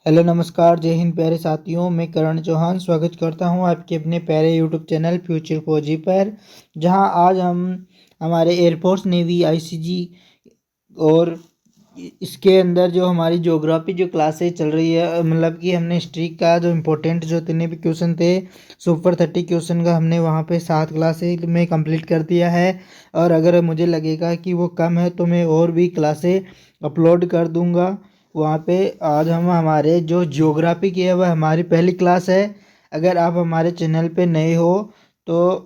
Hello नमस्कार, जय हिंद प्यारे साथियों। मैं करण चौहान स्वागत करता हूं आपके अपने प्यारे यूट्यूब चैनल फ्यूचर फौजी पर, जहां आज हम हमारे एयरफोर्स नेवी आईसीजी और इसके अंदर जो हमारी ज्योग्राफी जो क्लासेस चल रही है, मतलब कि हमने हिस्ट्री का जो इम्पोर्टेंट जो जितने भी क्वेश्चन थे सुपर 30 क्वेश्चन का हमने वहां पे 7 क्लासेस में कंप्लीट कर दिया है। और अगर मुझे लगेगा कि वो कम है तो मैं और भी क्लासेस अपलोड कर दूंगा वहाँ पे। आज हम हमारे जो ज्योग्राफी की है वह हमारी पहली क्लास है। अगर आप हमारे चैनल पे नए हो तो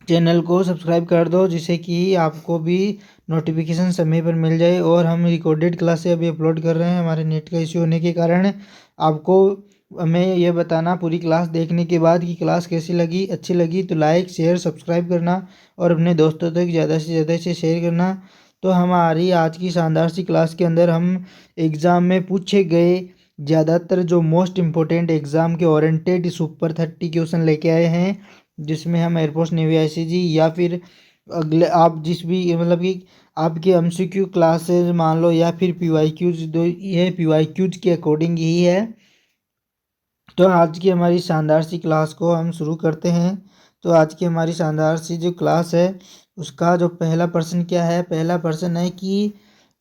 चैनल को सब्सक्राइब कर दो, जिससे कि आपको भी नोटिफिकेशन समय पर मिल जाए। और हम रिकॉर्डेड क्लासें अभी अपलोड कर रहे हैं, हमारे नेट का इश्यू होने के कारण। आपको हमें यह बताना पूरी क्लास देखने के बाद कि क्लास कैसी लगी। अच्छी लगी तो लाइक शेयर सब्सक्राइब करना और अपने दोस्तों तक ज़्यादा से ज़्यादा से शेयर करना। तो हमारी आज की शानदार सी क्लास के अंदर हम एग्ज़ाम में पूछे गए ज़्यादातर जो मोस्ट इम्पोर्टेंट एग्ज़ाम के ओरिएंटेड सुपर 30 क्वेश्चन लेके आए हैं, जिसमें हम एयरफोर्स नेवी आईसीजी या फिर अगले आप जिस भी मतलब कि आपके एमसीक्यू क्लासेस मान लो या फिर पीवाईक्यूज, दो ये पीवाईक्यूज के अकॉर्डिंग ही है। तो आज की हमारी शानदार सी क्लास को हम शुरू करते हैं। तो आज की हमारी शानदार सी जो क्लास है उसका जो पहला प्रश्न क्या है, पहला प्रश्न है कि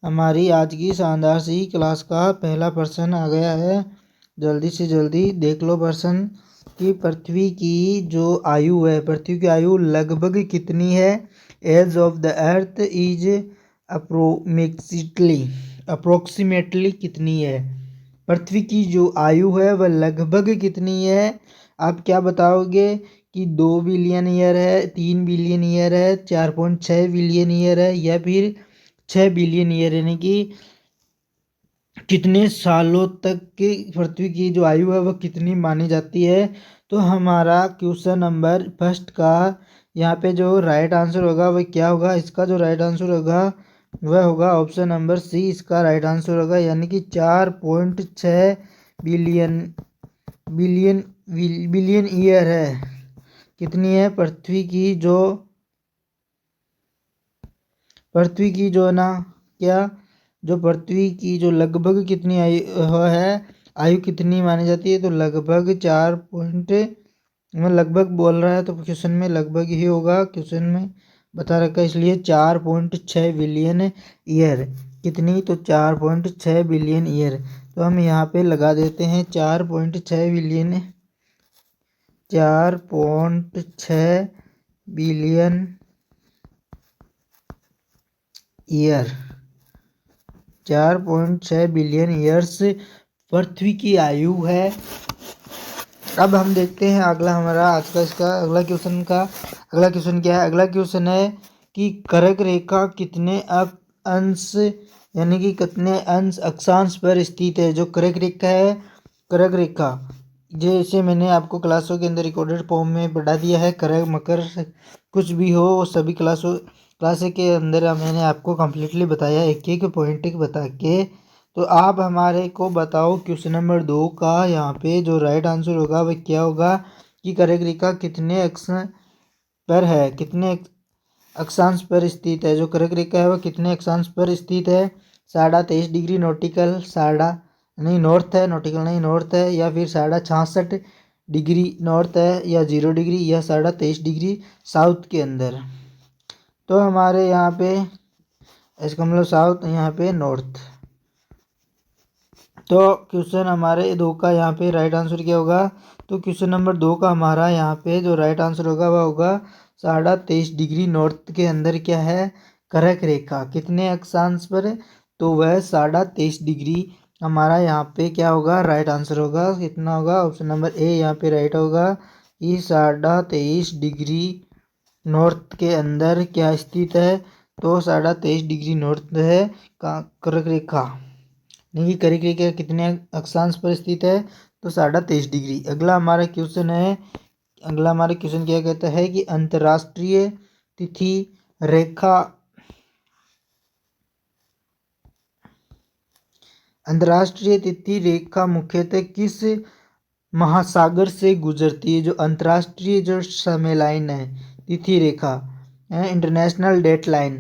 हमारी आज की शानदार सी क्लास का पहला प्रश्न आ गया है। जल्दी से जल्दी देख लो प्रश्न कि पृथ्वी की जो आयु है, पृथ्वी की आयु लगभग कितनी है। Age of the earth is approximately कितनी है। पृथ्वी की जो आयु है वह लगभग कितनी है। आप क्या बताओगे कि 2 बिलियन ईयर है, 3 बिलियन ईयर है, 4.6 बिलियन ईयर है या फिर 6 बिलियन ईयर, यानी कि कितने सालों तक की पृथ्वी की जो आयु है वह कितनी मानी जाती है। तो हमारा क्वेश्चन नंबर फर्स्ट का यहाँ पे जो राइट आंसर होगा वह क्या होगा। इसका जो राइट आंसर होगा वह होगा ऑप्शन नंबर सी, इसका राइट आंसर होगा, यानी कि 4.6 बिलियन बिलियन बिलियन ईयर है। कितनी है पृथ्वी की जो ना क्या जो पृथ्वी की जो लगभग कितनी आयु कितनी मानी जाती है। तो लगभग 4 पॉइंट, मैं लगभग बोल रहा है तो क्वेश्चन में लगभग ही होगा, क्वेश्चन में बता रखा है इसलिए 4.6 बिलियन ईयर। कितनी, तो 4.6 बिलियन ईयर। तो हम यहाँ पे लगा देते हैं 4.6 billion, 4.6 billion year, 4.6 billion years पृथ्वी की आयु है। अब हम देखते हैं अगला हमारा आज का इसका अगला क्वेश्चन क्या है। अगला क्वेश्चन है कि कर्क रेखा कितने अंश, यानी कि कितने अंश अक्षांश पर स्थित है। जो कर्क रेखा है, कर्क रेखा जैसे मैंने आपको क्लासों के अंदर रिकॉर्डेड फॉर्म में बढ़ा दिया है, कर्क मकर कुछ भी हो वो सभी क्लास के अंदर मैंने आपको कम्प्लीटली बताया एक एक पॉइंट बता के। तो आप हमारे को बताओ क्वेश्चन नंबर 2 का यहाँ पे जो राइट आंसर होगा वह क्या होगा कि कर्क रेखा कितने अक्ष पर है, कितने अक्षांश पर स्थित है। जो कर्क रेखा है वह कितने अक्षांश पर स्थित है। 23.5 डिग्री नॉटिकल, साढ़ा नहीं नॉर्थ है, नॉटिकल नहीं नॉर्थ है, या फिर 66.5 डिग्री नॉर्थ है, या 0 डिग्री, या 23.5 डिग्री साउथ के अंदर। तो हमारे यहाँ पे इसका मतलब साउथ, यहाँ पे नॉर्थ। तो क्वेश्चन हमारे 2 का यहाँ पे राइट आंसर क्या होगा। तो क्वेश्चन नंबर 2 का हमारा यहाँ पे जो राइट आंसर होगा वह होगा 23.5 डिग्री नॉर्थ के अंदर क्या है, कर्क रेखा कितने अक्षांश पर है। तो वह 23.5 डिग्री हमारा यहाँ पे क्या होगा, राइट आंसर होगा। कितना होगा, ऑप्शन नंबर ए यहाँ पे राइट होगा कि 23.5 डिग्री नॉर्थ के अंदर क्या स्थित है। तो 23.5 डिग्री नॉर्थ है कर्क रेखा, नहीं कर्क रेखा कितने अक्षांश पर स्थित है। तो 23.5 डिग्री। अगला हमारा क्वेश्चन क्या कहता है कि अंतर्राष्ट्रीय तिथि रेखा, अंतर्राष्ट्रीय तिथि रेखा मुख्यतः किस महासागर से गुजरती है। जो अंतर्राष्ट्रीय जो समय लाइन है, तिथि रेखा इंटरनेशनल डेट लाइन,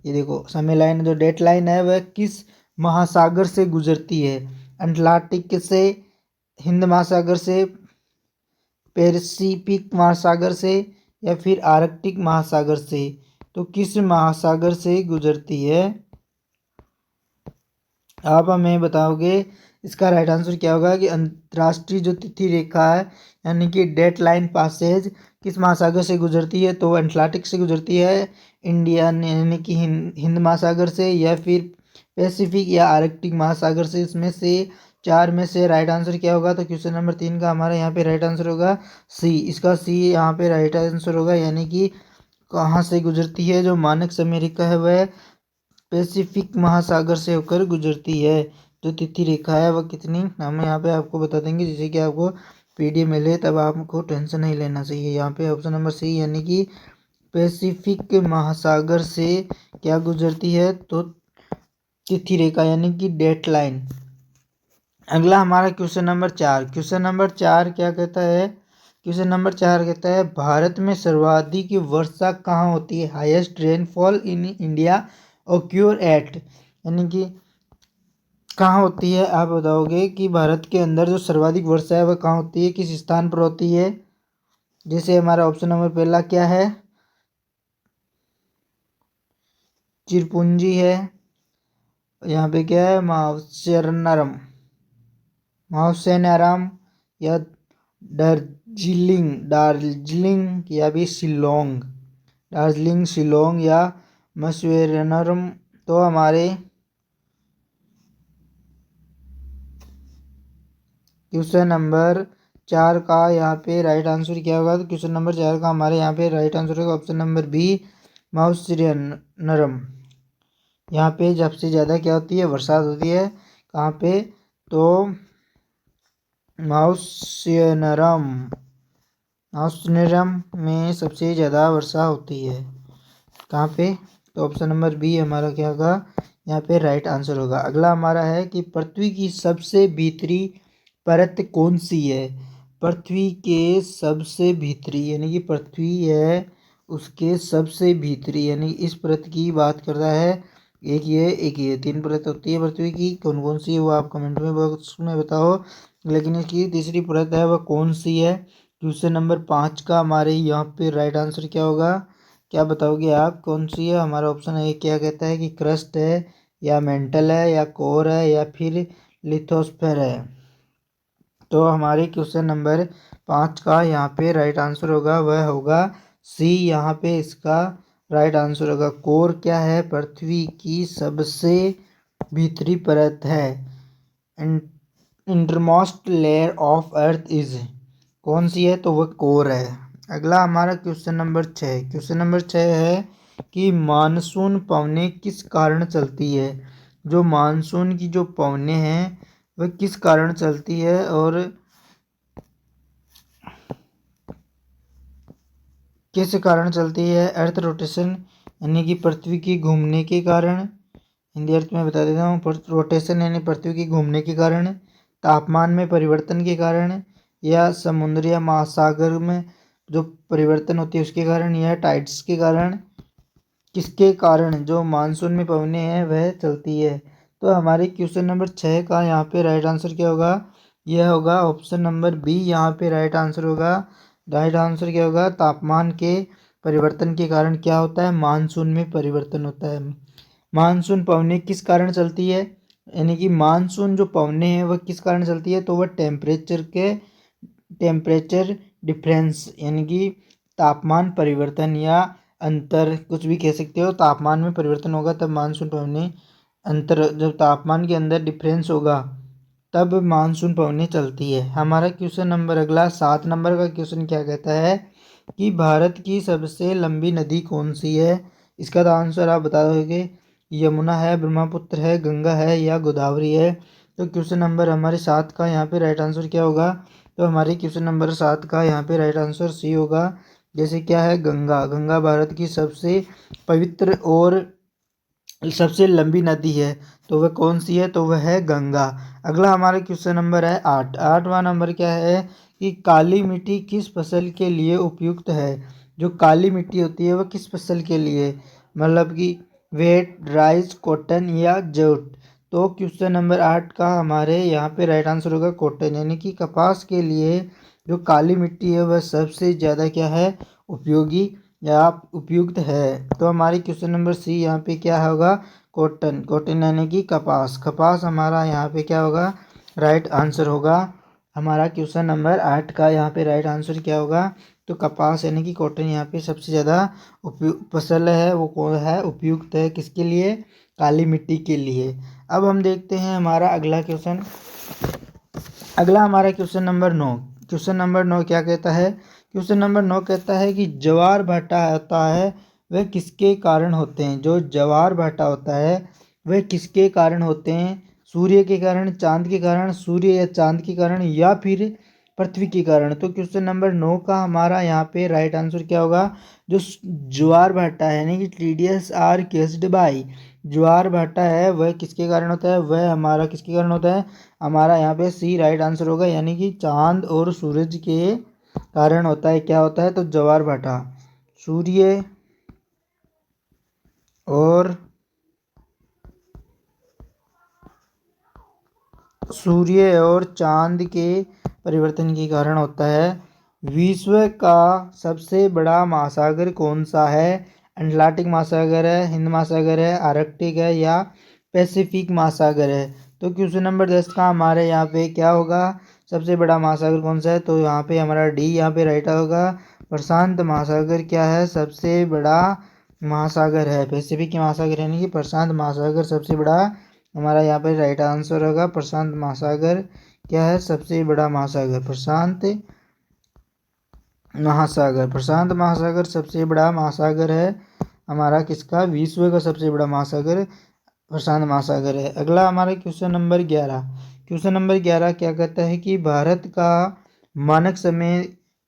ये देखो समय लाइन जो डेट लाइन है वह किस महासागर से गुजरती है। अटलांटिक से, हिंद महासागर से, पैसिफिक महासागर से, या फिर आर्कटिक महासागर से। तो किस महासागर से गुजरती है, आप हमें बताओगे। इसका राइट आंसर क्या होगा कि अंतर्राष्ट्रीय जो तिथि रेखा है यानी कि डेट लाइन पासेज किस महासागर से गुजरती है, तो अटलांटिक से गुजरती है, इंडियन यानी कि हिंद महासागर से, या फिर पैसिफिक या आर्कटिक महासागर से। इसमें से चार में से राइट आंसर क्या होगा, तो क्वेश्चन नंबर 3 का हमारा यहाँ पे राइट आंसर होगा सी। इसका सी यहाँ पे राइट आंसर होगा, यानी कि कहाँ से गुजरती है, जो मानक समय रेखा है वह पैसिफिक महासागर से होकर गुजरती है। जो तिथि रेखा है वह कितनी, हम यहाँ पे आपको बता देंगे, जिससे कि आपको पीडीएफ मिले, तब आपको टेंशन नहीं लेना चाहिए। यहाँ पे ऑप्शन नंबर सी यानी कि पैसिफिक महासागर से क्या गुजरती है, तो तिथि रेखा यानी कि डेट लाइन। अगला हमारा क्वेश्चन नंबर 4। क्वेश्चन नंबर 4 क्या कहता है, क्वेश्चन नंबर 4 कहता है भारत में सर्वाधिक वर्षा कहाँ होती है, highest rainfall in India occur at, यानी कि कहाँ होती है। आप बताओगे कि भारत के अंदर जो सर्वाधिक वर्षा है वह कहाँ होती है, किस स्थान पर होती है। जैसे हमारा ऑप्शन नंबर पहला क्या है, चिरपुंजी है, यहाँ पे क्या है माउसेनाराम, या दार्जिलिंग या भी शिलोंग, दार्जिलिंग, शिलोंग या मसूरेनरम। तो हमारे क्वेश्चन नंबर 4 का यहाँ पे राइट आंसर क्या होगा, तो क्वेश्चन नंबर 4 का हमारे यहाँ पे राइट आंसर होगा ऑप्शन नंबर बी, माउसेरेनरम। यहाँ पे सबसे ज़्यादा क्या होती है, बरसात होती है, कहाँ पे, तो माउसेनरम में सबसे ज़्यादा वर्षा होती है, कहाँ पे, तो ऑप्शन नंबर बी हमारा क्या होगा, यहाँ पे राइट आंसर होगा। अगला हमारा है कि पृथ्वी की सबसे भीतरी परत कौन सी है, पृथ्वी के सबसे भीतरी यानी कि पृथ्वी है उसके सबसे भीतरी, यानी इस परत की बात कर रहा है। एक ये 3 परत होती है पृथ्वी की, कौन कौन सी है वो आप कमेंट में बॉक्स में बताओ, लेकिन इसकी तीसरी परत है वह कौन सी है। क्वेश्चन नंबर 5 का हमारे यहाँ पे राइट आंसर क्या होगा, क्या बताओगे आप, कौन सी है। हमारा ऑप्शन ए क्या कहता है कि क्रस्ट है, या मेंटल है, या कोर है, या फिर लिथोस्फेयर है। तो हमारे क्वेश्चन नंबर 5 का यहाँ पे राइट आंसर होगा वह होगा सी। यहाँ पे इसका राइट आंसर होगा कोर क्या है, पृथ्वी की सबसे भीतरी परत है। इंटरमोस्ट लेयर ऑफ अर्थ इज, कौन सी है, तो वह कोर है। अगला हमारा क्वेश्चन नंबर 6। क्वेश्चन नंबर 6 है कि मानसून पवनें किस कारण चलती है, जो मानसून की जो पवनें हैं वह किस कारण चलती है, और किस कारण चलती है। अर्थ रोटेशन यानी कि पृथ्वी की घूमने के कारण, हिंदी अर्थ में बता देता हूँ, रोटेशन यानी पृथ्वी की घूमने के कारण, तापमान में परिवर्तन के कारण, या समुद्र या महासागर में जो परिवर्तन होती है उसके कारण, या टाइड्स के कारण, किसके कारण जो मानसून में पवनें हैं वह चलती है। तो हमारे क्वेश्चन नंबर 6 का यहाँ पे राइट आंसर क्या होगा, यह होगा ऑप्शन नंबर बी। यहाँ पे राइट आंसर होगा, राइट आंसर क्या होगा, तापमान के परिवर्तन के कारण क्या होता है, मानसून में परिवर्तन होता है। मानसून पवनें किस कारण चलती है, यानी कि मानसून जो पवनें हैं वह किस कारण चलती है, तो वह टेम्परेचर डिफरेंस यानी कि तापमान परिवर्तन या अंतर, कुछ भी कह सकते हो, तापमान में परिवर्तन होगा तब मानसून पवनें, अंतर जब तापमान के अंदर डिफरेंस होगा तब मानसून पवनें चलती है। हमारा क्वेश्चन नंबर अगला 7 नंबर का क्वेश्चन क्या कहता है कि भारत की सबसे लंबी नदी कौन सी है। इसका तो आंसर आप बता दोगे, यमुना है, ब्रह्मपुत्र है, गंगा है, या गोदावरी है। तो क्वेश्चन नंबर हमारे 7 का यहाँ पे राइट आंसर क्या होगा, तो हमारे क्वेश्चन नंबर 7 का यहाँ पे राइट आंसर सी होगा। जैसे क्या है, गंगा, गंगा भारत की सबसे पवित्र और सबसे लंबी नदी है, तो वह कौन सी है, तो वह है गंगा। अगला हमारा क्वेश्चन नंबर है 8। 8वां नंबर क्या है कि काली मिट्टी किस फसल के लिए उपयुक्त है। जो काली मिट्टी होती है वह किस फसल के लिए, मतलब कि वेट, राइस, कॉटन, या जूट। तो क्वेश्चन नंबर 8 का हमारे यहाँ पे राइट आंसर होगा कॉटन, यानी कि कपास के लिए जो काली मिट्टी है वह सबसे ज़्यादा क्या है, उपयोगी या उपयुक्त है। तो हमारी क्वेश्चन नंबर सी यहाँ पे क्या होगा, कॉटन। कॉटन यानी कि कपास। कपास हमारा यहाँ पे क्या होगा, राइट आंसर होगा। हमारा क्वेश्चन नंबर 8 का यहाँ पे राइट आंसर क्या होगा, तो कपास यानी कि कॉटन यहाँ पे सबसे ज़्यादा फसल है, वो कौन है, उपयुक्त है किसके लिए, काली मिट्टी के लिए। अब हम देखते हैं हमारा अगला क्वेश्चन। अगला हमारा क्वेश्चन नंबर 9। क्वेश्चन नंबर 9 क्या कहता है, क्वेश्चन नंबर 9 कहता है कि ज्वार भाटा होता है वह किसके कारण होते हैं। जो ज्वार भाटा होता है वह किसके कारण होते हैं, सूर्य के कारण, चांद के कारण, सूर्य या चांद के कारण, या फिर पृथ्वी के कारण। तो क्वेश्चन नंबर 9 का हमारा यहाँ पे राइट आंसर क्या होगा, जो ज्वार भाटा है यानी कि टीडियस आर केस्ड बाई, ज्वार भाटा है वह किसके कारण होता है, वह हमारा किसके कारण होता है, हमारा यहाँ पे सी राइट आंसर होगा, यानी कि चांद और सूरज के कारण होता है। क्या होता है, तो ज्वार भाटा और सूर्य और चांद के परिवर्तन के कारण होता है। विश्व का सबसे बड़ा महासागर कौन सा है, अटलांटिक महासागर है, हिंद महासागर है, आर्कटिक है, या पैसिफिक महासागर है। तो क्वेश्चन नंबर 10 का हमारे यहाँ पे क्या होगा, सबसे बड़ा महासागर कौन सा है, तो यहाँ पे हमारा डी यहाँ पे राइट होगा, प्रशांत महासागर क्या है, सबसे बड़ा महासागर है। पैसिफिक महासागर यानी कि प्रशांत महासागर सबसे बड़ा, हमारा यहाँ पे राइट आंसर होगा प्रशांत महासागर क्या है, सबसे बड़ा महासागर प्रशांत महासागर। प्रशांत महासागर सबसे बड़ा महासागर है हमारा किसका, विश्व का सबसे बड़ा महासागर प्रशांत महासागर है। अगला हमारा क्वेश्चन नंबर 11। क्वेश्चन नंबर 11 क्या कहता है कि भारत का मानक समय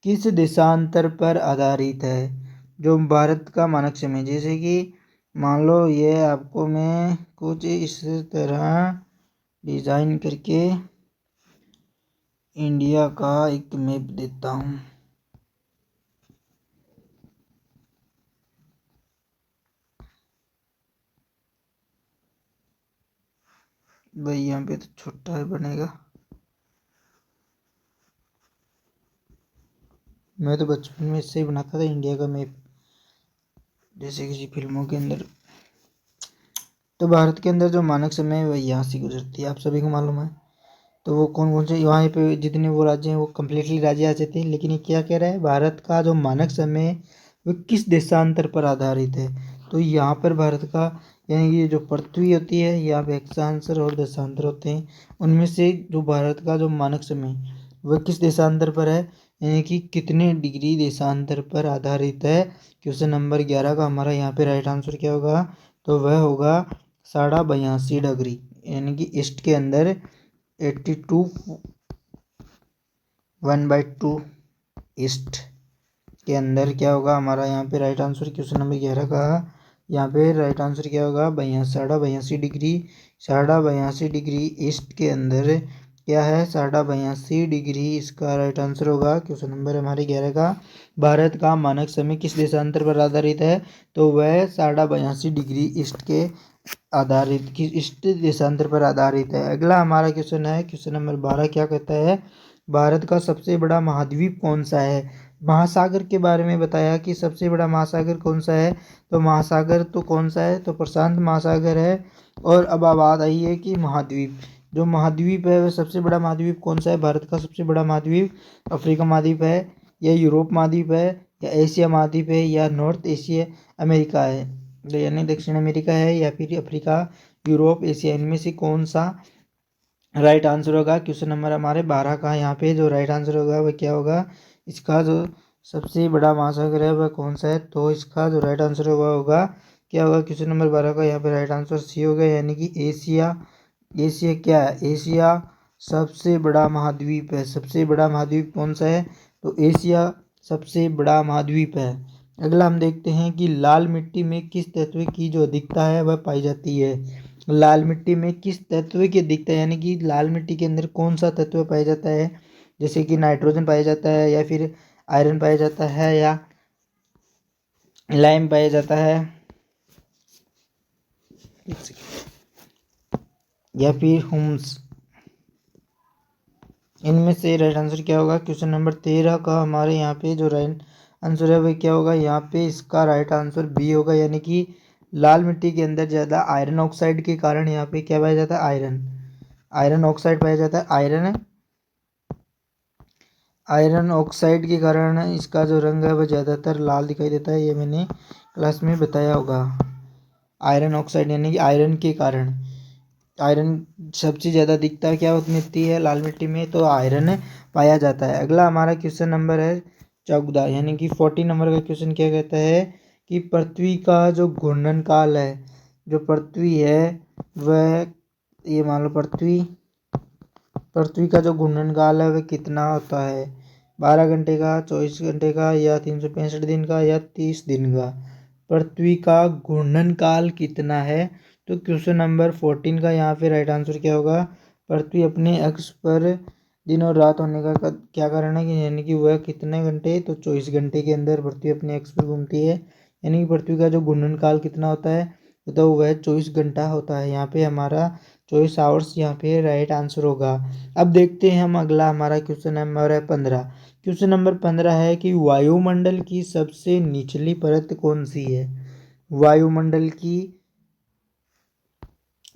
किस देशांतर पर आधारित है। जो भारत का मानक समय, जैसे कि मान लो ये आपको मैं कुछ इस तरह डिज़ाइन करके इंडिया का एक मैप देता हूँ। भाई यहाँ पे तो छोटा है बनेगा, मैं तो बचपन में इससे ही बनाता था इंडिया का मैप, जैसे किसी फिल्मों के अंदर। तो भारत के अंदर जो मानक समय है वह यहाँ से गुजरती है, आप सभी को मालूम है। तो वो कौन कौन से वहाँ पे जितने वो राज्य हैं वो कम्प्लीटली राज्य आ जाते हैं, लेकिन ये क्या कह रहा है, भारत का जो मानक समय है वो किस देशांतर पर आधारित है। तो यहाँ पर भारत का यानी कि जो पृथ्वी होती है, यहाँ पे अक्षांश और देशांतर होते हैं, उनमें से जो भारत का जो मानक समय वह किस देशांतर पर है, यानी कि कितने डिग्री देशांतर पर आधारित है। क्वेश्चन नंबर 11 का हमारा यहाँ पे राइट आंसर क्या होगा, तो वह होगा 82.5 डिग्री, यानी कि ईस्ट के अंदर 82 1/2 ईस्ट के अंदर क्या होगा हमारा यहाँ पे राइट आंसर क्वेश्चन नंबर 11 का। यहाँ पे राइट आंसर क्या होगा, 82.5 डिग्री, 82.5 डिग्री ईस्ट के अंदर क्या है, 82.5 डिग्री इसका राइट आंसर होगा। क्वेश्चन नंबर हमारे 11 का, भारत का मानक समय किस देशांतर पर आधारित है, तो वह 82.5 डिग्री ईस्ट के आधारित किस ईस्ट देशांतर पर आधारित है। अगला हमारा क्वेश्चन है क्वेश्चन नंबर 12 क्या कहता है, भारत का सबसे बड़ा महाद्वीप कौन सा है। महासागर के बारे में बताया कि सबसे बड़ा महासागर कौन सा है, तो महासागर तो कौन सा है, तो प्रशांत महासागर है। और अब बात आई है कि महाद्वीप, जो महाद्वीप है वह सबसे बड़ा महाद्वीप कौन सा है, भारत का सबसे बड़ा महाद्वीप अफ्रीका महाद्वीप है, या यूरोप महाद्वीप है, या एशिया महाद्वीप है, या नॉर्थ एशिया अमेरिका है, यानी दक्षिण अमेरिका है, या फिर अफ्रीका, यूरोप, एशिया, इनमें से कौन सा राइट आंसर होगा। क्वेश्चन नंबर हमारे 12 का यहाँ पे जो राइट आंसर होगा वह क्या होगा, इसका जो सबसे बड़ा महासागर है वह कौन सा है, तो इसका जो राइट आंसर होगा क्या होगा, क्वेश्चन नंबर 12 का यहाँ पे राइट आंसर सी होगा, यानी कि एशिया। एशिया क्या है, एशिया सबसे बड़ा महाद्वीप है। सबसे बड़ा महाद्वीप कौन सा है, तो एशिया सबसे बड़ा महाद्वीप है। अगला हम देखते हैं कि लाल मिट्टी में किस तत्व की जो अधिकता है वह पाई जाती है। लाल मिट्टी में किस तत्व की अधिकता है, यानी कि लाल मिट्टी के अंदर कौन सा तत्व पाया जाता है, जैसे कि नाइट्रोजन पाया जाता है, या फिर आयरन पाया जाता है, या लाइम पाया जाता है। या फिर हुम्स। इनमें से राइट आंसर क्या होगा? क्वेश्चन नंबर 13 का हमारे यहाँ पे जो राइट आंसर है वह क्या होगा? यहाँ पे इसका राइट आंसर बी होगा, यानी कि लाल मिट्टी के अंदर ज़्यादा आयरन ऑक्साइड के कारण यहाँ पे क्या पाया जाता है? आयरन ऑक्साइड पाया जाता है। आयरन ऑक्साइड के कारण इसका जो रंग है वह ज़्यादातर लाल दिखाई देता है, ये मैंने क्लास में बताया होगा। आयरन ऑक्साइड यानी कि आयरन के कारण आयरन सबसे ज़्यादा दिखता है क्या मिट्टी है? लाल मिट्टी में, तो आयरन पाया जाता है। अगला हमारा क्वेश्चन नंबर है 14, यानी कि 40 नंबर का क्वेश्चन क्या कहता है कि पृथ्वी का जो घूर्णन काल है, जो पृथ्वी है वह, ये मान लो पृथ्वी का जो घूर्णन काल है वह कितना होता है? 12 घंटे का, 24 घंटे का, या 365 दिन का, या 30 दिन का? पृथ्वी का घूर्णन काल कितना है? तो क्वेश्चन नंबर 14 का यहाँ पे राइट आंसर क्या होगा? पृथ्वी अपने अक्ष पर दिन और रात होने का क्या कारण है कि, यानी कि वह कितने घंटे? तो 24 घंटे के अंदर पृथ्वी अपने अक्ष पर घूमती है, यानी कि पृथ्वी का जो घूर्णन काल कितना होता है? तो वह 24 घंटा होता है। यहाँ पे हमारा 24 आवर्स यहाँ पे राइट आंसर होगा। अब देखते हैं हम अगला हमारा क्वेश्चन नंबर है 15। क्वेश्चन नंबर 15 है कि वायुमंडल की सबसे निचली परत कौन सी है?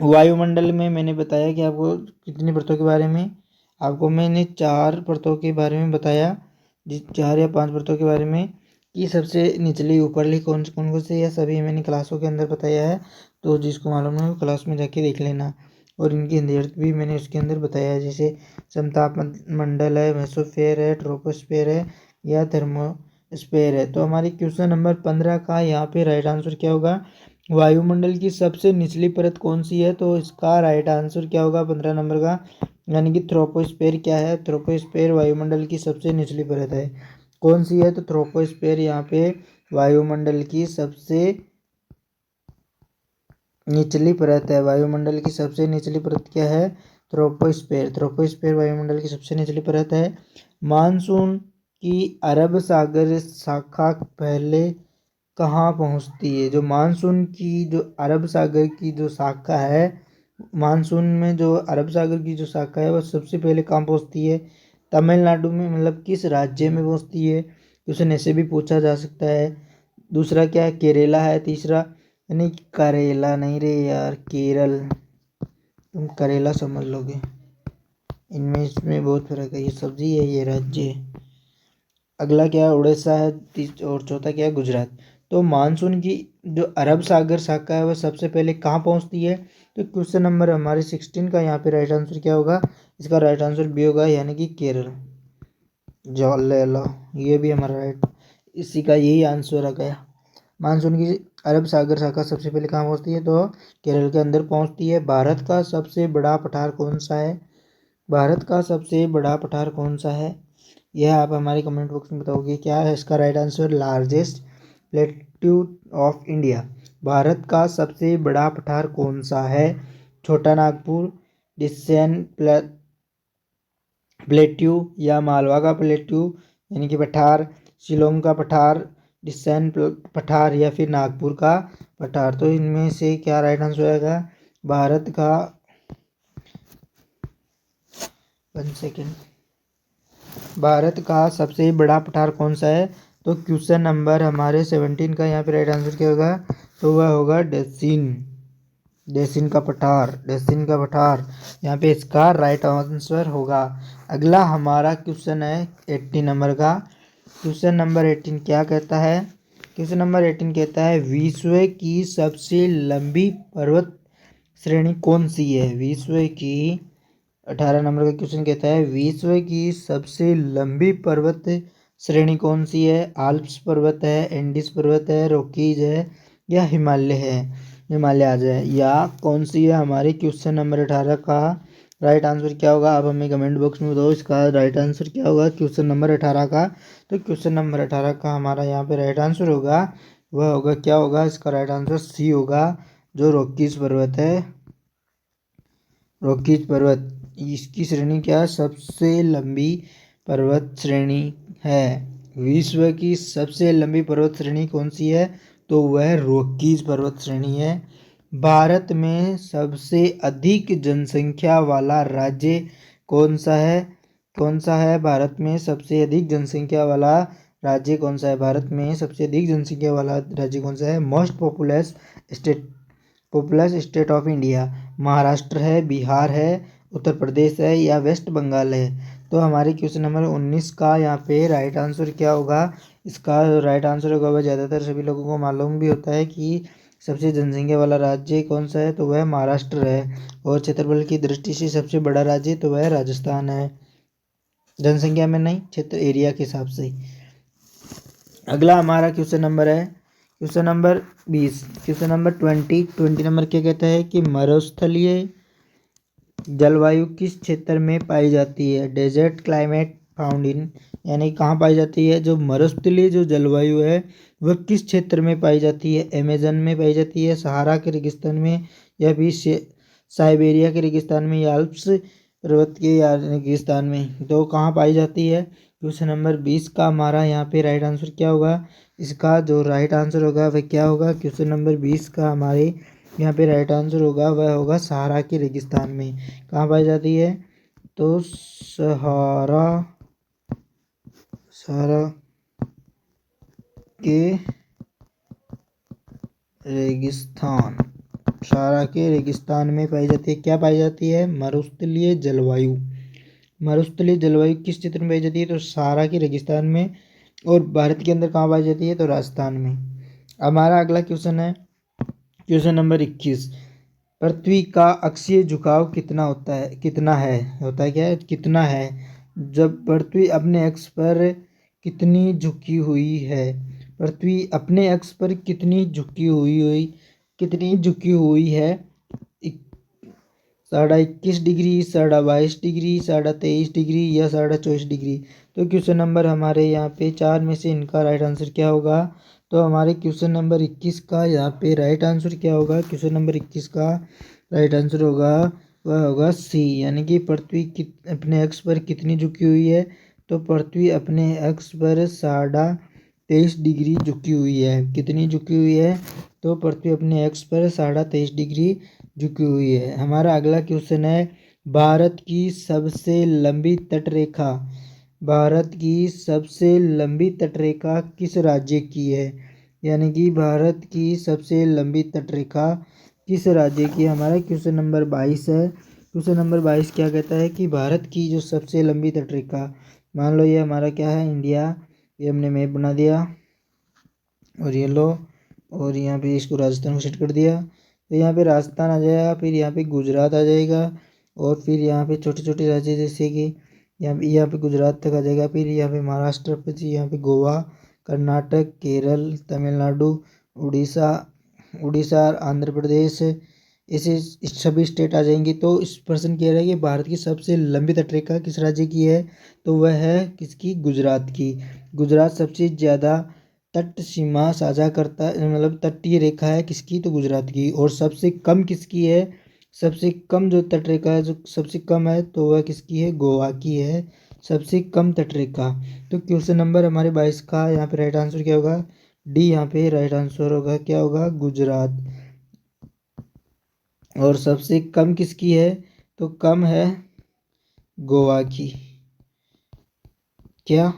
वायुमंडल में मैंने बताया कि आपको कितनी परतों के बारे में, आपको मैंने 4 परतों के बारे में बताया, जिस 4 या 5 परतों के बारे में, कि सबसे निचली ऊपरली कौन कौन से, या सभी मैंने क्लासों के अंदर बताया है। तो जिसको मालूम है वो क्लास में जाके देख लेना। और इनकी हिंदी अर्थ भी मैंने उसके अंदर बताया है, जैसे समताप मंडल है, मेसोस्फेयर है, ट्रोपोस्फेयर है, या थर्मोस्फेयर है। तो हमारी क्वेश्चन नंबर 15 का यहाँ पे राइट आंसर क्या होगा? वायुमंडल की सबसे निचली परत कौन सी है? तो इसका राइट आंसर क्या होगा 15 नंबर का? यानी कि थ्रोपोस्फेयर क्या है? थ्रोपोस्फेयर वायुमंडल की सबसे निचली परत है। कौन सी है? तो थ्रोपोस्फेयर यहाँ पे वायुमंडल की सबसे निचली परत है। वायुमंडल की सबसे निचली परत क्या है? थ्रोपोस्फेयर वायुमंडल की सबसे निचली परत है। मानसून की अरब सागर शाखा पहले कहाँ पहुँचती है? जो मानसून की जो अरब सागर की जो शाखा है, मानसून में जो अरब सागर की जो शाखा है वह सबसे पहले कहाँ पहुँचती है? तमिलनाडु में, मतलब किस राज्य में पहुँचती है? क्वेश्चन ऐसे भी पूछा जा सकता है। दूसरा क्या है? केरला है। तीसरा, नहीं करेला नहीं रे यार, केरल, तुम करेला समझ लोगे। इनमें इसमें बहुत फर्क है, ये सब्जी है, ये राज्य है। अगला क्या है? उड़ीसा है। और चौथा क्या है? गुजरात। तो मानसून की जो अरब सागर शाखा है वह सबसे पहले कहाँ पहुँचती है? तो क्वेश्चन नंबर हमारे 16 का यहाँ पे राइट आंसर क्या होगा? इसका राइट आंसर बी होगा, यानी कि केरल। जो ले लो, ये भी हमारा राइट, इसी का यही आंसर आ गया। मानसून की अरब सागर शाखा सबसे पहले कहाँ पहुँचती है? तो केरल के अंदर पहुँचती है। भारत का सबसे बड़ा पठार कौन सा है? भारत का सबसे बड़ा पठार कौन सा है? यह आप हमारे कमेंट बॉक्स में बताओगे। क्या है इसका right answer? Largest plateau of India. Bharat का सबसे बड़ा पठार कौन सा है? छोटा नागपुर, डिसेन प्लेट्यू, या मालवा का प्लेट्यू यानी कि पठार, शिलोंग का पठार, डिसेन पठार, या फिर नागपुर का पठार। तो इनमें से क्या राइट आंसर आएगा? भारत का 1 सेकेंड, भारत का सबसे बड़ा पठार कौन सा है? तो क्वेश्चन नंबर हमारे 17 का यहाँ पे राइट आंसर क्या होगा? तो वह होगा डेसिन का पठार यहाँ पे इसका राइट आंसर होगा। अगला हमारा क्वेश्चन है 18 नंबर का। क्वेश्चन नंबर 18 क्या कहता है? क्वेश्चन नंबर 18 कहता है विश्व की सबसे लंबी पर्वत श्रेणी कौन सी है? विश्व की 18 नंबर का क्वेश्चन कहता है विश्व की सबसे लंबी पर्वत श्रेणी कौन सी है? आल्प्स पर्वत है, एंडीज पर्वत है, रॉकीज है, या हिमालयाज है, या कौन सी है? हमारे क्वेश्चन नंबर 18 का राइट आंसर क्या होगा? आप हमें कमेंट बॉक्स में बताओ इसका राइट आंसर क्या होगा क्वेश्चन नंबर 18 का। तो क्वेश्चन नंबर 18 का हमारा यहाँ पे राइट आंसर होगा, वह होगा, क्या होगा? इसका राइट आंसर सी होगा, जो रॉकीज पर्वत है। रॉकीज पर्वत, इसकी श्रेणी क्या है? सबसे लंबी पर्वत श्रेणी है। विश्व की सबसे लंबी पर्वत श्रेणी कौन सी है? तो वह रॉकीज पर्वत श्रेणी है। भारत में सबसे अधिक जनसंख्या वाला राज्य कौन सा है? कौन सा है भारत में सबसे अधिक जनसंख्या वाला राज्य कौन सा है? भारत में सबसे अधिक जनसंख्या वाला राज्य कौन सा है? Most populous state of India Maharashtra है, बिहार है, उत्तर प्रदेश है या वेस्ट बंगाल है? तो हमारे क्वेश्चन नंबर 19 का यहाँ पे राइट आंसर क्या होगा? इसका राइट आंसर होगा, वह ज़्यादातर सभी लोगों को मालूम भी होता है कि सबसे जनसंख्या वाला राज्य कौन सा है, तो वह महाराष्ट्र है। और क्षेत्रफल की दृष्टि से सबसे बड़ा राज्य तो वह राजस्थान है, जनसंख्या में नहीं, क्षेत्र एरिया के हिसाब से। अगला हमारा क्वेश्चन नंबर है question number 20। Question number 20 number क्या कहता है कि मरुस्थलीय जलवायु किस क्षेत्र में पाई जाती है? डेजर्ट क्लाइमेट फाउंड इन, यानी कहाँ पाई जाती है? जो मरुस्थलीय जो जलवायु है वह किस क्षेत्र में पाई जाती है? अमेजन में पाई जाती है, सहारा के रेगिस्तान में, या फिर साइबेरिया के रेगिस्तान में, या अल्प्स पर्वत के या रेगिस्तान में? तो कहाँ पाई जाती है? क्वेश्चन नंबर 20 का हमारा यहाँ पे राइट आंसर क्या होगा? इसका जो राइट आंसर होगा वह क्या होगा? क्वेश्चन नंबर 20 का हमारे यहाँ पे राइट आंसर होगा वह होगा सहारा के रेगिस्तान में। कहाँ पाई जाती है? तो सहारा के रेगिस्तान, सहारा के रेगिस्तान में पाई जाती है। क्या पाई जाती है? मरुस्थलीय जलवायु। मरुस्थलीय जलवायु किस क्षेत्र में पाई जाती है? तो सहारा के रेगिस्तान में। और भारत के अंदर कहाँ पाई जाती है? तो राजस्थान में। हमारा अगला क्वेश्चन है क्वेश्चन नंबर 21। पृथ्वी का अक्षीय झुकाव कितना होता है? कितना है? होता है क्या? कितना है? जब पृथ्वी अपने अक्ष पर कितनी झुकी हुई है? पृथ्वी अपने अक्ष पर कितनी झुकी हुई है? 21.5 डिग्री, 22.5 डिग्री, 23.5 डिग्री या 24.5 डिग्री? तो क्वेश्चन नंबर हमारे यहाँ पे 4 में से इनका राइट आंसर क्या होगा? तो हमारे क्वेश्चन नंबर 21 का यहाँ पे राइट आंसर क्या होगा? क्वेश्चन नंबर 21 का राइट आंसर होगा वह होगा सी, यानी कि पृथ्वी अपने अक्ष पर कितनी झुकी हुई है? तो पृथ्वी अपने अक्ष पर 23.5 डिग्री झुकी हुई है। कितनी झुकी हुई है? तो पृथ्वी अपने अक्ष पर 23.5 डिग्री झुकी हुई है। हमारा अगला क्वेश्चन है भारत की सबसे लंबी तटरेखा, भारत की सबसे लंबी तटरेखा किस राज्य की है? यानी कि भारत की सबसे लंबी तटरेखा किस राज्य की? हमारा क्वेश्चन नंबर 22 है। क्वेश्चन नंबर 22 क्या कहता है कि भारत की जो सबसे लंबी तटरेखा, मान लो ये हमारा क्या है? इंडिया। ये हमने मैप बना दिया और ये लो, और यहाँ पे इसको राजस्थान को सेट कर दिया। तो यहाँ पे राजस्थान आ जाएगा, फिर यहाँ पे गुजरात आ जाएगा, और फिर यहाँ पे छोटे छोटे राज्य जैसे कि यहाँ पे गुजरात तक आ जाएगा, फिर यहाँ पे महाराष्ट्र, फिर यहाँ पे गोवा, कर्नाटक, केरल, तमिलनाडु, उड़ीसा, आंध्र प्रदेश, ऐसे सभी स्टेट आ जाएंगे। तो इस प्रश्न कह रहा है कि भारत की सबसे लंबी तटरेखा किस राज्य की है? तो वह है किसकी? गुजरात की। गुजरात सबसे ज़्यादा तट सीमा साझा करता है, मतलब तटीय रेखा है किसकी? तो गुजरात की। और सबसे कम किसकी है? सबसे कम जो तटरेखा है, जो सबसे कम है, तो वह किसकी है? गोवा की है सबसे कम तटरेखा। तो क्वेश्चन नंबर हमारे 22 का यहाँ पे राइट आंसर क्या होगा? डी यहाँ पे राइट आंसर होगा। क्या होगा? गुजरात। और सबसे कम किसकी है? तो कम है गोवा की। क्या?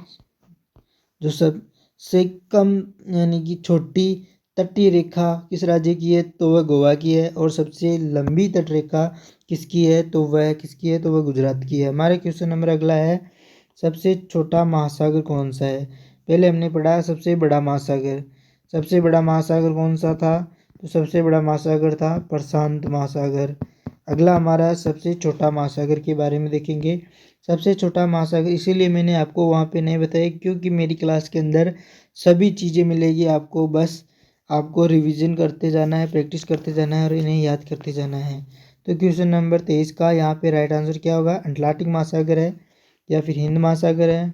जो सबसे कम यानी कि छोटी तटीय रेखा किस राज्य की है? तो वह गोवा की है। और सबसे लंबी तटरेखा किसकी है? तो वह किसकी है? तो वह गुजरात की है। हमारा क्वेश्चन नंबर अगला है सबसे छोटा महासागर कौन सा है? पहले हमने पढ़ा सबसे बड़ा महासागर। सबसे बड़ा महासागर कौन सा था? तो सबसे बड़ा महासागर था प्रशांत महासागर। अगला हमारा सबसे छोटा महासागर के बारे में देखेंगे। सबसे छोटा महासागर इसीलिए मैंने आपको वहाँ पे नहीं बताया क्योंकि मेरी क्लास के अंदर सभी चीज़ें मिलेगी आपको, बस आपको रिवीजन करते जाना है, प्रैक्टिस करते जाना है और इन्हें याद करते जाना है। तो क्वेश्चन नंबर 23 का यहाँ पे राइट आंसर क्या होगा? अटलांटिक महासागर है या फिर हिंद महासागर है?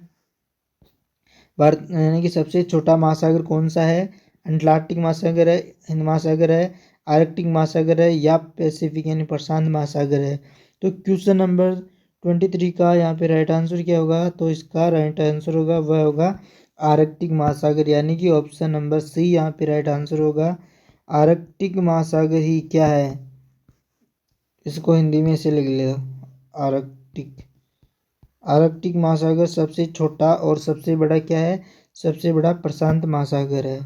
भारत यानी कि सबसे छोटा महासागर कौन सा है? अटलांटिक महासागर है, हिंद महासागर है, आर्कटिक महासागर है या पैसिफिक यानी प्रशांत महासागर है? तो क्वेश्चन नंबर 23 का यहाँ पे राइट आंसर क्या होगा? तो इसका राइट आंसर होगा वह होगा आर्कटिक महासागर, यानी कि ऑप्शन नंबर सी यहाँ पे राइट आंसर होगा। आर्कटिक महासागर ही क्या है? इसको हिंदी में से लिख लो। आर्कटिक आर्कटिक महासागर सबसे छोटा और सबसे बड़ा क्या है? सबसे बड़ा प्रशांत महासागर है।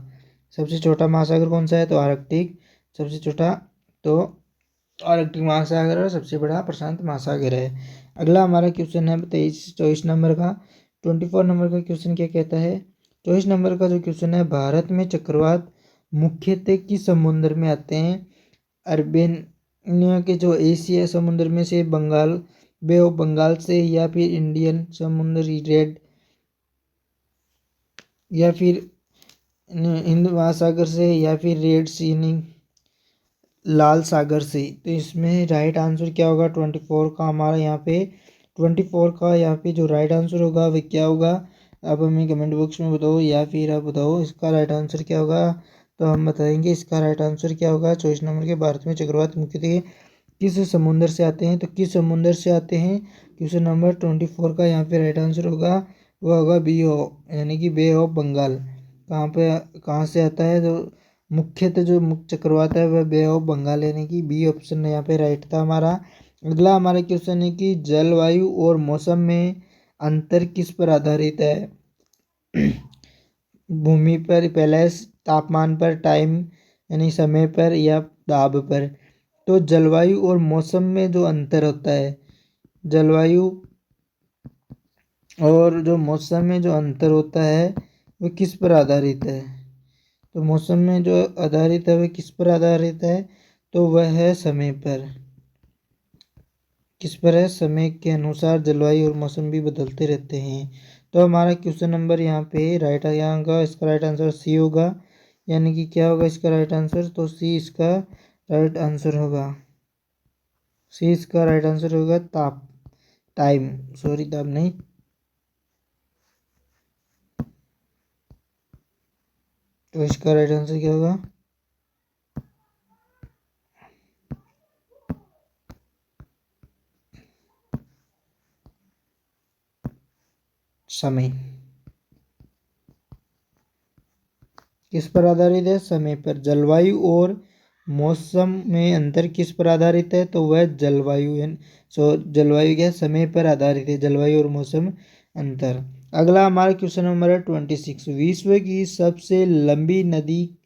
सबसे छोटा महासागर कौन सा है? तो आर्कटिक। सबसे छोटा तो आर्कटिक महासागर और सबसे बड़ा प्रशांत महासागर है। अगला हमारा क्वेश्चन है 24 नंबर का। 24 नंबर का क्वेश्चन क्या कहता है? 24 नंबर का जो क्वेश्चन है, भारत में चक्रवात मुख्यतः किस समुद्र में आते हैं? अरबियन के जो एशिया समुद्र में से, बंगाल बे ऑफ बंगाल से, या फिर इंडियन समुद्री रेड, या फिर हिंद महासागर से, या फिर रेड सी लाल सागर से। तो इसमें राइट आंसर क्या होगा? 24 का हमारा यहाँ पे 24 का यहाँ पे जो राइट आंसर होगा वह क्या होगा? आप हमें कमेंट बॉक्स में बताओ, या फिर आप बताओ इसका राइट आंसर क्या होगा। तो हम बताएंगे इसका राइट आंसर क्या होगा। 24 नंबर के, भारत में चक्रवात मुख्यतः किस समुद्र से आते हैं? तो किस समुद्र से आते हैं? क्वेश्चन नंबर 24 का यहाँ पे राइट आंसर होगा, वह होगा बी ओ, यानी कि बे ऑफ बंगाल। कहाँ से आता है? जो मुख्यतः जो मुख्य चक्रवात है वह बे ऑफ बंगाल, यानी कि बी ऑप्शन यहाँ पे राइट था हमारा। अगला हमारा क्वेश्चन है कि जलवायु और मौसम में अंतर किस पर आधारित है? भूमि पर, पैलेस, तापमान पर, टाइम यानी समय पर, या दाब पर। तो जलवायु और मौसम में जो अंतर होता है, जलवायु और जो मौसम में जो अंतर होता है वो किस पर आधारित है? तो मौसम में जो आधारित है वह किस पर आधारित है? तो वह है समय पर। किस पर है? समय के अनुसार जलवायु और मौसम भी बदलते रहते हैं। तो हमारा क्वेश्चन नंबर यहाँ पे राइट यहाँ का, इसका राइट आंसर सी होगा, यानी कि क्या होगा इसका राइट आंसर? तो सी इसका राइट आंसर होगा। सी इसका राइट आंसर होगा। टाइम, सॉरी ताप नहीं, तो इसका राइट आंसर क्या होगा? समय। किस पर आधारित है? समय पर। जलवायु और मौसम में अंतर किस पर आधारित है? तो वह जलवायु जलवायु क्या? समय पर आधारित है, जलवायु और मौसम अंतर। अगला हमारा क्वेश्चन नंबर है 26। विश्व की सबसे लंबी नदी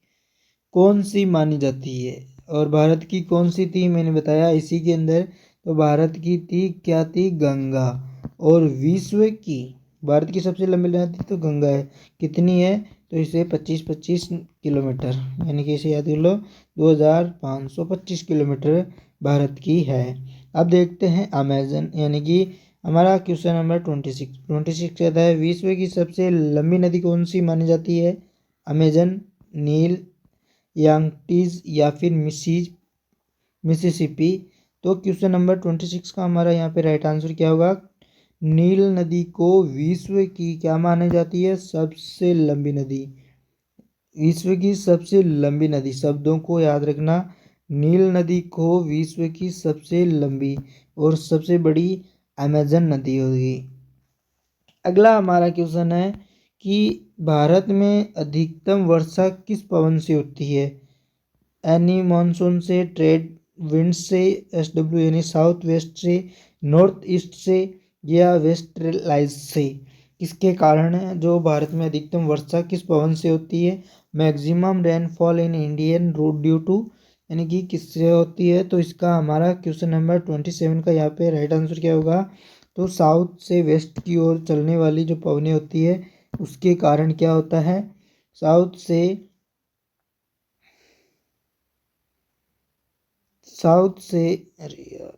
कौन सी मानी जाती है? और भारत की कौन सी थी? मैंने बताया इसी के अंदर। तो भारत की थी क्या थी? गंगा। और विश्व की, भारत की सबसे लंबी नदी तो गंगा है। कितनी है? तो इसे 25 किलोमीटर, यानी कि इसे याद कर लो, 2525 किलोमीटर भारत की है। अब देखते हैं अमेजन, यानी कि हमारा क्वेश्चन नंबर 26 कहता है विश्व की सबसे लंबी नदी कौन सी मानी जाती है? अमेजन, नील, यांगटीज, या फिर मिसिसिपी। तो क्वेश्चन नंबर 26 का हमारा यहाँ पे राइट आंसर क्या होगा? नील नदी को विश्व की क्या मानी जाती है? सबसे लंबी नदी। विश्व की सबसे लंबी नदी, शब्दों को याद रखना। नील नदी को विश्व की सबसे लंबी और सबसे बड़ी अमेजन नदी होगी। अगला हमारा क्वेश्चन है कि भारत में अधिकतम वर्षा किस पवन से होती है? एनी मानसून से, ट्रेड विंड से, SW यानी साउथ वेस्ट से, नॉर्थ ईस्ट से, या वेस्टर्लाइज से। किसके कारण है जो भारत में अधिकतम वर्षा किस पवन से होती है? Maximum rainfall in Indian road due to, यानी कि किससे होती है? तो इसका हमारा क्वेश्चन नंबर 27 का यहाँ पे राइट आंसर क्या होगा? तो साउथ से वेस्ट की ओर चलने वाली जो पवनें होती है उसके कारण क्या होता है? साउथ से, अरे यार,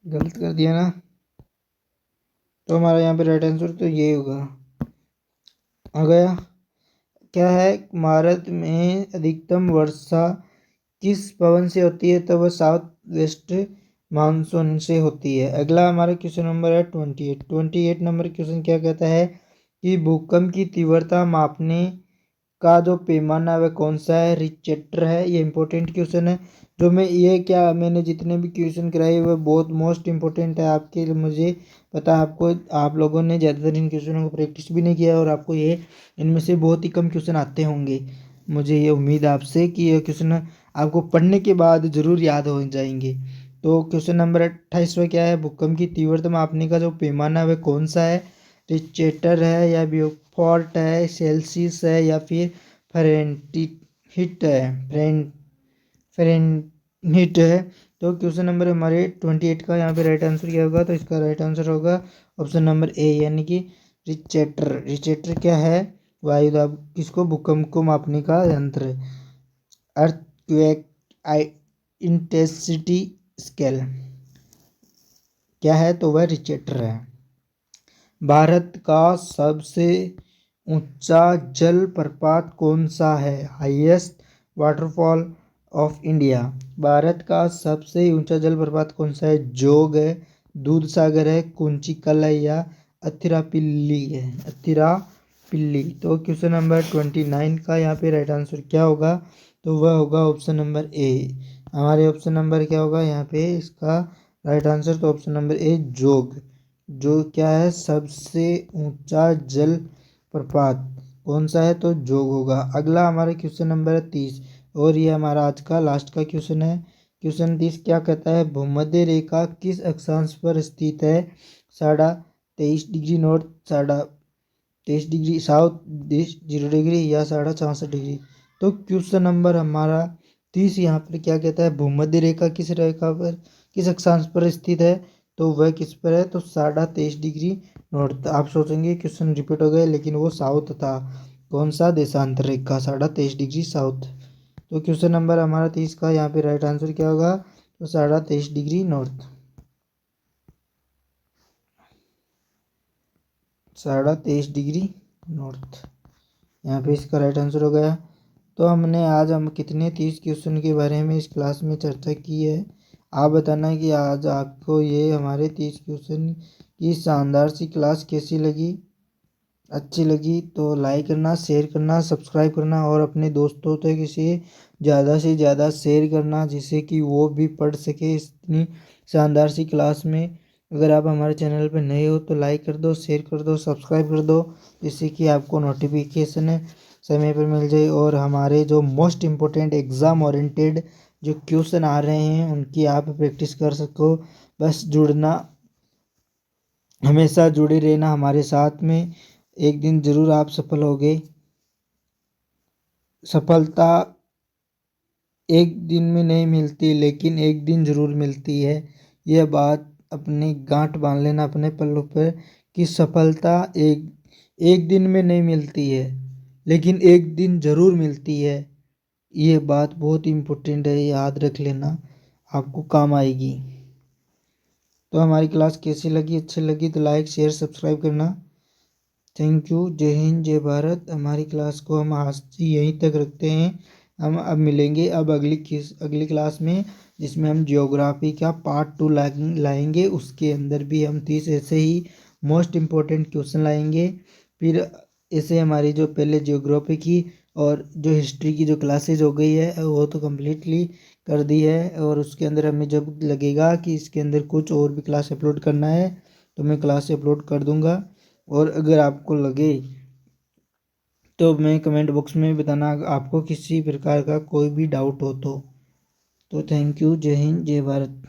गलत कर दिया ना। तो हमारा यहाँ पे राइट आंसर तो ये होगा, आ गया। क्या है? भारत में अधिकतम वर्षा किस पवन से होती है? तो वह साउथ वेस्ट मानसून से होती है। अगला हमारा क्वेश्चन नंबर है 28 नंबर क्वेश्चन क्या कहता है कि भूकंप की तीव्रता मापने का जो पैमाना है वह कौन सा है? रिचेटर है। ये इंपॉर्टेंट क्वेश्चन है। जो मैं ये क्या मैंने जितने भी क्वेश्चन कराए वह बहुत मोस्ट इम्पोर्टेंट है आपके लिए। मुझे पता है आपको, आप लोगों ने ज़्यादातर इन क्वेश्चनों को प्रैक्टिस भी नहीं किया और आपको ये इनमें से बहुत ही कम क्वेश्चन आते होंगे। मुझे ये उम्मीद है आपसे कि ये क्वेश्चन आपको पढ़ने के बाद ज़रूर याद हो जाएंगे। तो क्वेश्चन नंबर 28वां क्या है, भूकंप की तीव्रता मापने का जो पैमाना है वह कौन सा है, रिक्टर है या ब्यूफोर्ट है, सेल्सियस है या फिर फ़ारेनहीट है, फ़ारेनहीट है। तो क्वेश्चन नंबर हमारे 28 का यहाँ पे राइट आंसर क्या होगा, तो इसका राइट आंसर होगा ऑप्शन नंबर ए यानी कि रिचेटर। रिचेटर क्या है, वायु दाब किसको, भूकंप को मापने का यंत्र। अर्थक्वेक इंटेंसिटी स्केल क्या है, तो वह रिचेटर है। भारत का सबसे ऊंचा जलप्रपात कौन सा है, highest waterfall of India. Bharat का सबसे ऊंचा जलप्रपात कौन सा है, जोग है, दूध सागर है, कुंचिकल है या अथिरापिल्ली है, अथिरापिल्ली। तो क्वेश्चन नंबर 29 का यहाँ पे राइट आंसर क्या होगा, तो वह होगा ऑप्शन नंबर ए। हमारे ऑप्शन नंबर क्या होगा यहाँ पे इसका राइट आंसर, तो ऑप्शन नंबर ए जोग। जो क्या है सबसे ऊंचा जल प्रपात कौन सा है, तो जोग होगा। अगला हमारा क्वेश्चन नंबर है 30 और ये हमारा आज का लास्ट का क्वेश्चन है। क्वेश्चन 30 क्या कहता है, भूमध्य रेखा किस अक्षांश पर स्थित है, 23.5 degree north, 23.5 degree south, 0 degree या 64.5 डिग्री। तो क्वेश्चन नंबर हमारा 30 यहाँ पर क्या कहता है, भूमध्य रेखा किस रेखा पर किस अक्षांश पर स्थित है, तो वह किस पर है, तो 23.5 डिग्री नॉर्थ। आप सोचेंगे क्वेश्चन रिपीट हो गए, लेकिन वो साउथ था। कौन सा, देशांतर रेखा 23.5 डिग्री साउथ। तो क्वेश्चन नंबर हमारा 30 का यहाँ पे राइट आंसर क्या होगा, तो 23.5 डिग्री नॉर्थ, 23.5 डिग्री नॉर्थ यहाँ पे इसका राइट आंसर हो गया। तो हम कितने 30 क्वेश्चन के बारे में इस क्लास में चर्चा की है। आप बताना कि आज आपको ये हमारे 30 क्वेश्चन की शानदार सी क्लास कैसी लगी। अच्छी लगी तो लाइक करना, शेयर करना, सब्सक्राइब करना और अपने दोस्तों तक इसे ज़्यादा से ज़्यादा शेयर करना, जिससे कि वो भी पढ़ सके इतनी शानदार सी क्लास में। अगर आप हमारे चैनल पर नए हो तो लाइक कर दो, शेयर कर दो, सब्सक्राइब कर दो, जिससे कि आपको नोटिफिकेशन समय पर मिल जाए और हमारे जो मोस्ट इम्पोर्टेंट एग्ज़ाम ओरिएंटेड जो क्वेश्चन आ रहे हैं उनकी आप प्रैक्टिस कर सको। बस जुड़ना, हमेशा जुड़े रहना हमारे साथ में, एक दिन ज़रूर आप सफल होगे। सफलता एक दिन में नहीं मिलती, लेकिन एक दिन ज़रूर मिलती है। यह बात अपनी गांठ बांध लेना अपने पल्लों पर कि सफलता एक एक दिन में नहीं मिलती है, लेकिन एक दिन ज़रूर मिलती है। ये बात बहुत इम्पोर्टेंट है, याद रख लेना, आपको काम आएगी। तो हमारी क्लास कैसी लगी, अच्छी लगी तो लाइक शेयर सब्सक्राइब करना। थैंक यू, जय हिंद जय भारत। हमारी क्लास को हम आज से यहीं तक रखते हैं। हम अब मिलेंगे अब अगली क्लास में, जिसमें हम जियोग्राफी का पार्ट 2 लाएंगे। उसके अंदर भी हम 30 ऐसे ही मोस्ट इम्पोर्टेंट क्वेश्चन लाएंगे। फिर ऐसे हमारी जो पहले जियोग्राफी की और जो हिस्ट्री की जो क्लासेज हो गई है वो तो कम्प्लीटली कर दी है, और उसके अंदर हमें जब लगेगा कि इसके अंदर कुछ और भी क्लास अपलोड करना है तो मैं क्लास अपलोड कर दूंगा। और अगर आपको लगे तो मैं कमेंट बॉक्स में बताना आपको किसी प्रकार का कोई भी डाउट हो तो थैंक यू, जय हिंद जय भारत।